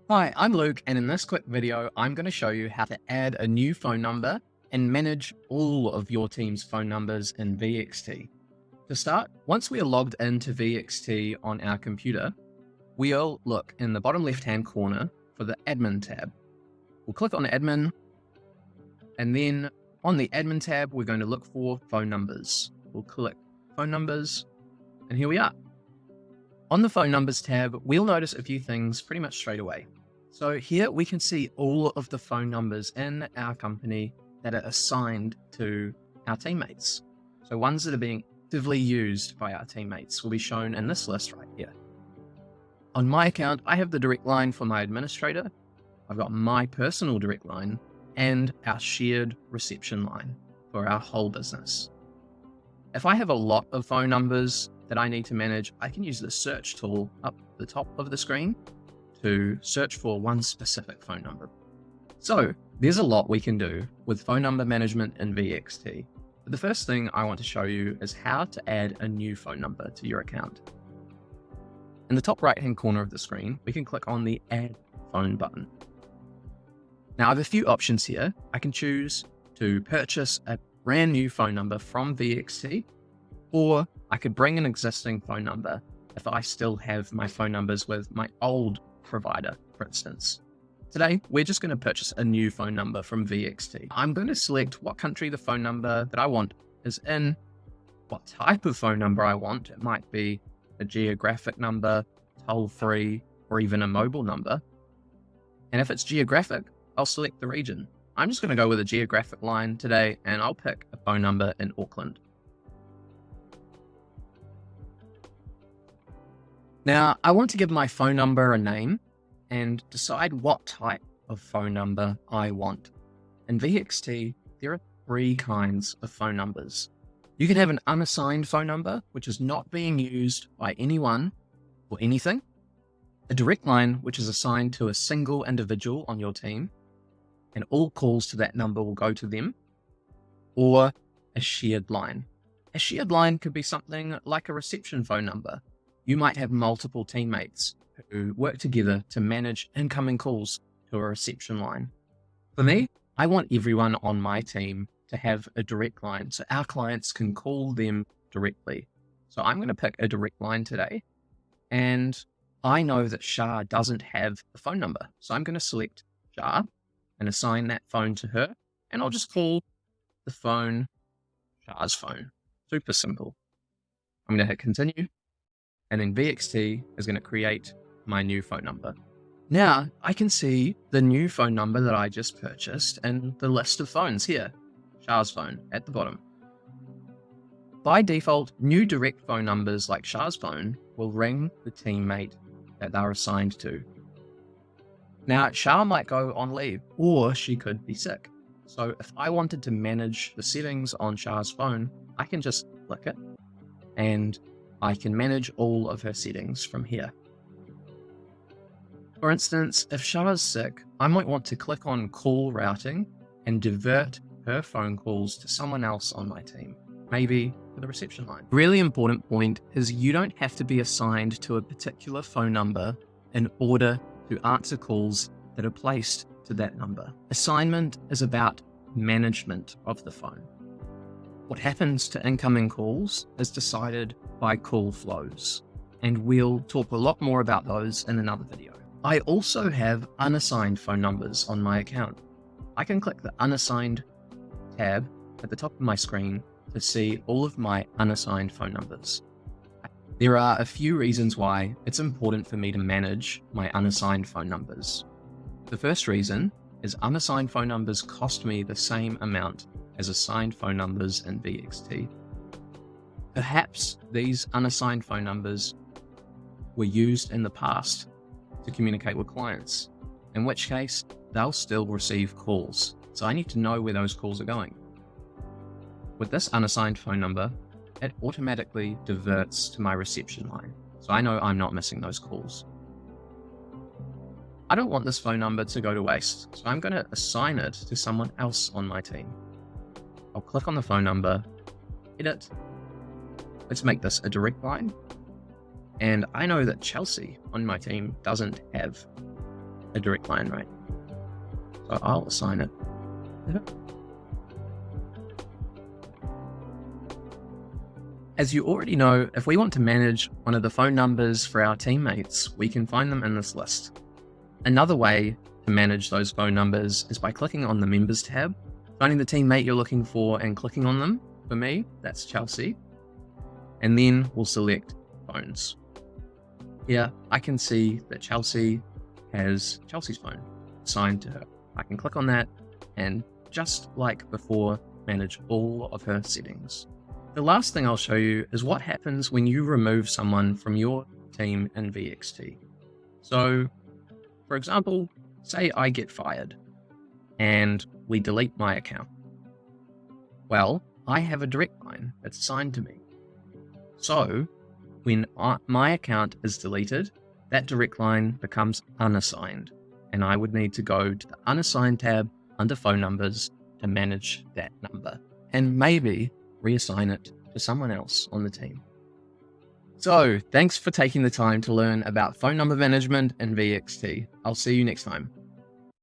Hi, I'm Luke, and in this quick video, I'm going to show you how to add a new phone number and manage all of your team's phone numbers in VXT. To start, once we are logged into VXT on our computer, we'll look in the bottom left-hand corner for the Admin tab. We'll click on Admin, and then on the Admin tab, we're going to look for Phone Numbers. We'll click Phone Numbers, and here we are. On the Phone Numbers tab, we'll notice a few things pretty much straight away. So here we can see all of the phone numbers in our company that are assigned to our teammates. So ones that are being actively used by our teammates will be shown in this list right here. On my account, I have the direct line for my administrator. I've got my personal direct line and our shared reception line for our whole business. If I have a lot of phone numbers that I need to manage, I can use the search tool up the top of the screen to search for one specific phone number. So there's a lot we can do with phone number management in VXT. But the first thing I want to show you is how to add a new phone number to your account. In the top right-hand corner of the screen, we can click on the Add Phone button. Now I have a few options here. I can choose to purchase a brand new phone number from VXT, or I could bring an existing phone number if I still have my phone numbers with my old provider, for instance. Today, we're just going to purchase a new phone number from VXT. I'm going to select what country the phone number that I want is in, what type of phone number I want. It might be a geographic number, toll-free, or even a mobile number. And if it's geographic, I'll select the region. I'm just going to go with a geographic line today, and I'll pick a phone number in Auckland. Now, I want to give my phone number a name and decide what type of phone number I want. In VXT, there are 3 kinds of phone numbers. You can have an unassigned phone number, which is not being used by anyone or anything, a direct line, which is assigned to a single individual on your team, and all calls to that number will go to them, or a shared line. A shared line could be something like a reception phone number. You might have multiple teammates who work together to manage incoming calls to a reception line. For me, I want everyone on my team to have a direct line so our clients can call them directly. So I'm going to pick a direct line today, and I know that Shah doesn't have a phone number. So I'm going to select Shah and assign that phone to her, and I'll just call the phone Shah's phone. Super simple. I'm going to hit continue, and then VXT is going to create my new phone number. Now I can see the new phone number that I just purchased and the list of phones here. Shah's phone at the bottom. By default, new direct phone numbers like Shah's phone will ring the teammate that they're assigned to. Now, Shah might go on leave, or she could be sick. So if I wanted to manage the settings on Shah's phone, I can just click it, and I can manage all of her settings from here. For instance, if Shah's sick, I might want to click on call routing and divert her phone calls to someone else on my team, maybe for the reception line. Really important point is you don't have to be assigned to a particular phone number in order to answer calls that are placed to that number. Assignment is about management of the phone. What happens to incoming calls is decided by call flows, and we'll talk a lot more about those in another video. I also have unassigned phone numbers on my account. I can click the unassigned tab at the top of my screen to see all of my unassigned phone numbers. There are a few reasons why it's important for me to manage my unassigned phone numbers. The first reason is unassigned phone numbers cost me the same amount as assigned phone numbers in VXT. Perhaps these unassigned phone numbers were used in the past to communicate with clients, in which case they'll still receive calls. So I need to know where those calls are going. With this unassigned phone number, it automatically diverts to my reception line, so I know I'm not missing those calls. I don't want this phone number to go to waste, so I'm going to assign it to someone else on my team. I'll click on the phone number, edit. Let's make this a direct line. And I know that Chelsea on my team doesn't have a direct line, right? So I'll assign it. As you already know, if we want to manage one of the phone numbers for our teammates, we can find them in this list. Another way to manage those phone numbers is by clicking on the Members tab, finding the teammate you're looking for and clicking on them. For me, that's Chelsea. And then we'll select phones. Here, I can see that Chelsea has Chelsea's phone assigned to her. I can click on that and, just like before, manage all of her settings. The last thing I'll show you is what happens when you remove someone from your team in VXT. So, for example, say I get fired and we delete my account. Well, I have a direct line that's assigned to me. So, when my account is deleted, that direct line becomes unassigned, and I would need to go to the Unassigned tab under Phone Numbers to manage that number, and maybe reassign it to someone else on the team. So, thanks for taking the time to learn about phone number management in VXT. I'll see you next time.